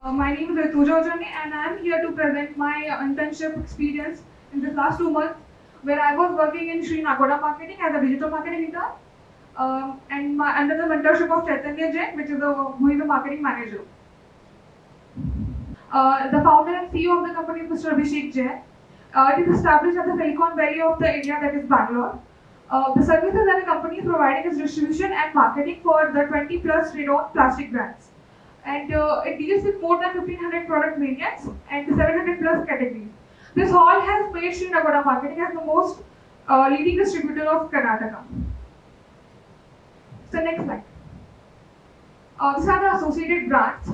My name is Rituja Ojani and I am here to present my internship experience in this last 2 months where I was working in Sri Nagoda Marketing as a digital marketing intern under the mentorship of Chaitanya Jain, who is the marketing manager. The founder and CEO of the company is Mr. Abhishek Jain. It is established at the Silicon Valley of the India, that is Bangalore. The services that the company is providing is distribution and marketing for the 20 plus renowned plastic brands. And it deals with more than 1500 product variants and 700 plus categories. This all has made Sri Nagoda Marketing as the most leading distributor of Karnataka. So next slide. These are the associated brands.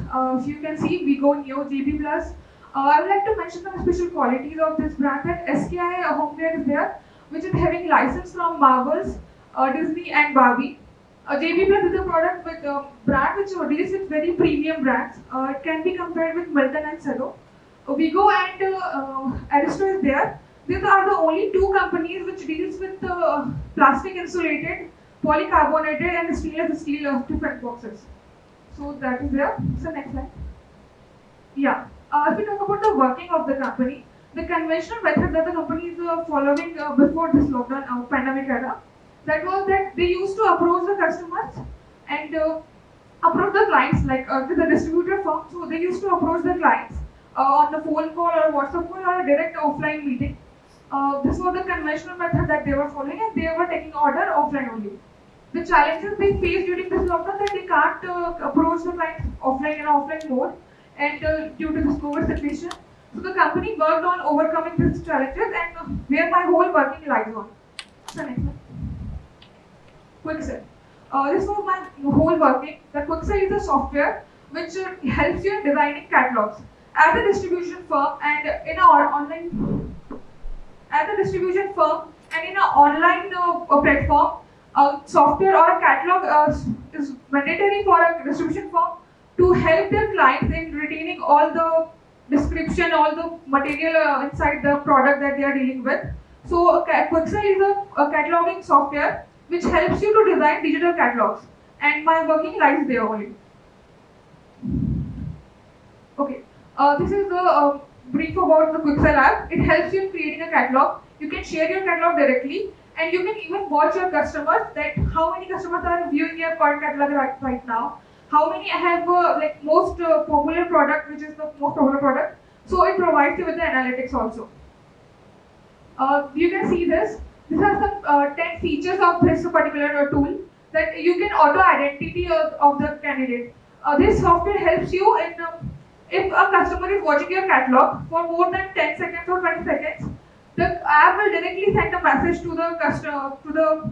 You can see Vigo, Neo, JB Plus. I would like to mention some special qualities of this brand. That SKI Homeware is there, which is having license from Marvels, Disney, and Barbie. JB Plus is a product with a brand which deals with very premium brands. It can be compared with Milton and Cello. Vigo and Aristo is there. These are the only two companies which deals with plastic insulated, polycarbonated, and stainless steel different boxes. So that is there. So next slide. Yeah. If we talk about the working of the company, the conventional method that the company is following before this lockdown pandemic era, that was that they used to approach the customers and approach the clients like with the distributor firm. So they used to approach the clients on the phone call or WhatsApp call or a direct offline meeting. This was the conventional method that they were following, and they were taking order offline only. The challenges they face during this lockdown that they can't approach the clients offline in offline mode, and due to this COVID situation, so the company worked on overcoming these challenges, and where my whole working lies on. So next one. Quixel. This was my whole working. The Quixel is a software which helps you in designing catalogs. As a distribution firm and in our online, as a distribution firm and in an online platform, a software or a catalog is mandatory for a distribution firm to help their clients in retaining all the description, all the material inside the product that they are dealing with. So Quixel is a cataloging software which helps you to design digital catalogs, and my working lies there only. Okay, this is the brief about the Quixel app. It helps you in creating a catalog. You can share your catalog directly, and you can even watch your customers, that how many customers are viewing your current catalog right now, how many have like most popular product, which is the most popular product. So it provides you with the analytics also. You can see this. These are some 10 features of this particular tool, that you can auto identity of the candidate. This software helps you in if a customer is watching your catalog for more than 10 seconds or 20 seconds, the app will directly send a message to the customer, to the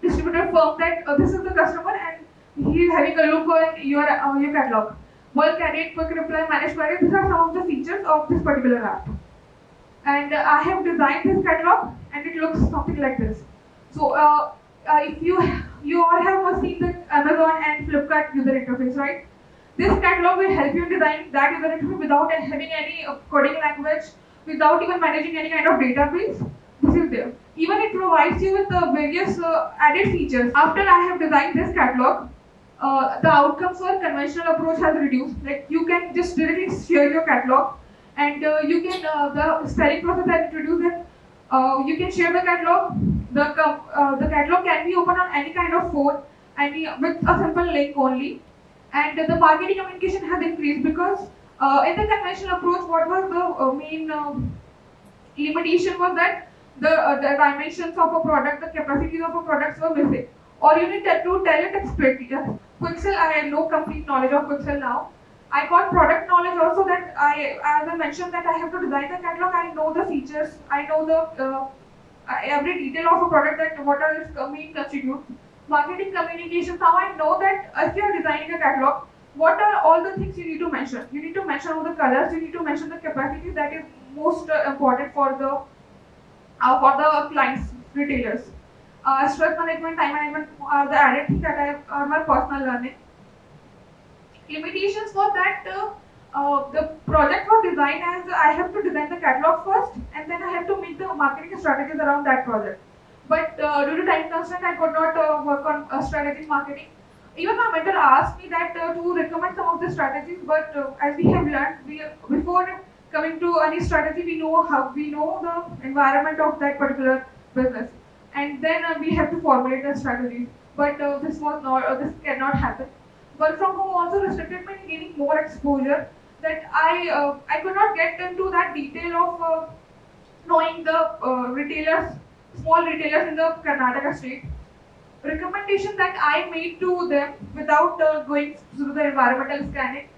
distributor firm, that this is the customer and he is having a look on your catalog. Bulk edit, quick reply, managed query. These are some of the features of this particular app. And I have designed this catalog, and it looks something like this. So if you all have seen the Amazon and Flipkart user interface, right? This catalog will help you in designing that user interface without having any coding language, without even managing any kind of database. This is there. Even it provides you with the various added features. After I have designed this catalog, the outcomes for conventional approach has reduced. Like you can just directly share your catalog, and you can the spelling process has introduced it. You can share the catalog. The catalog can be opened on any kind of phone, and with a simple link only. And the marketing communication has increased because in the conventional approach, what was the main limitation was that the dimensions of a product, the capacities of a product were missing, or you need to tell it explicitly. Quixel, I have no complete knowledge of Quixel now. I got product knowledge also, that as I mentioned, that I have to design the catalog. I know the features. I know the every detail of a product, that what are its main constitutes. Marketing communication. Now I know that if you are designing a catalog, what are all the things you need to mention? You need to mention all the colors. You need to mention the capacity that is most important for the clients, retailers. Stress management, time management are the added things that are my personal learning. Limitations was that the project was designed as I have to design the catalog first, and then I have to make the marketing strategies around that project. But due to time constraint, I could not work on strategic marketing. Even my mentor asked me that to recommend some of the strategies, but as we have learned, before coming to any strategy, we know the environment of that particular business, and then we have to formulate the strategies. But this cannot happen. Work from home also restricted me in gaining more exposure. That I could not get into that detail of knowing the small retailers in the Karnataka state. Recommendation that I made to them without going through the environmental scanning.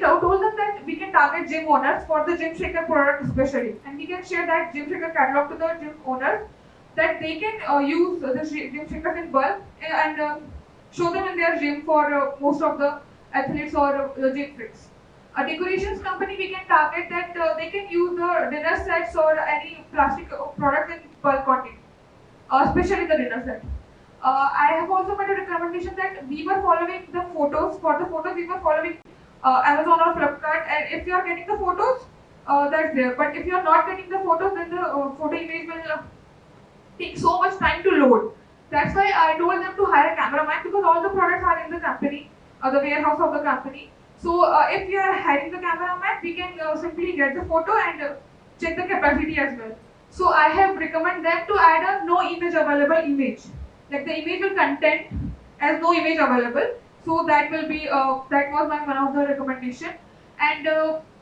Told them that we can target gym owners for the Gym Shaker product especially, and we can share that Gym Shaker catalog to the gym owners that they can use the Gym Shakers in bulk and show them in their gym for most of the athletes or the gym freaks. A decorations company we can target that they can use the dinner sets or any plastic products in bulk quantity, especially the dinner set. I have also made a recommendation that we were following the photos. For the photos, we were following Amazon or Flipkart, and if you are getting the photos, that's there. But if you are not getting the photos, then the photo image will take so much time to load. That's why I told them to hire a cameraman because all the products are in the company, the warehouse of the company. So if we are hiring the cameraman, we can simply get the photo and check the capacity as well. So I have recommend them to add a no image available image. Like the image will content as no image available. So that was my one of the recommendation. And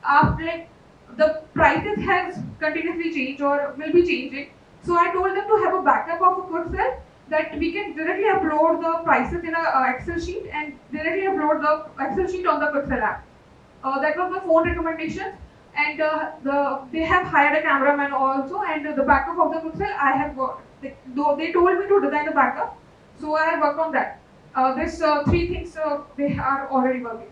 after like the prices has continuously changed or will be changing. So I told them to have a backup of a Quicksell that we can directly upload the prices in a Excel sheet and directly upload the Excel sheet on the Quicksell app. That was my phone recommendation. And they have hired a cameraman also, and the backup of the Quicksell I have got. They told me to design the backup, so I have worked on that. These three things they are already working.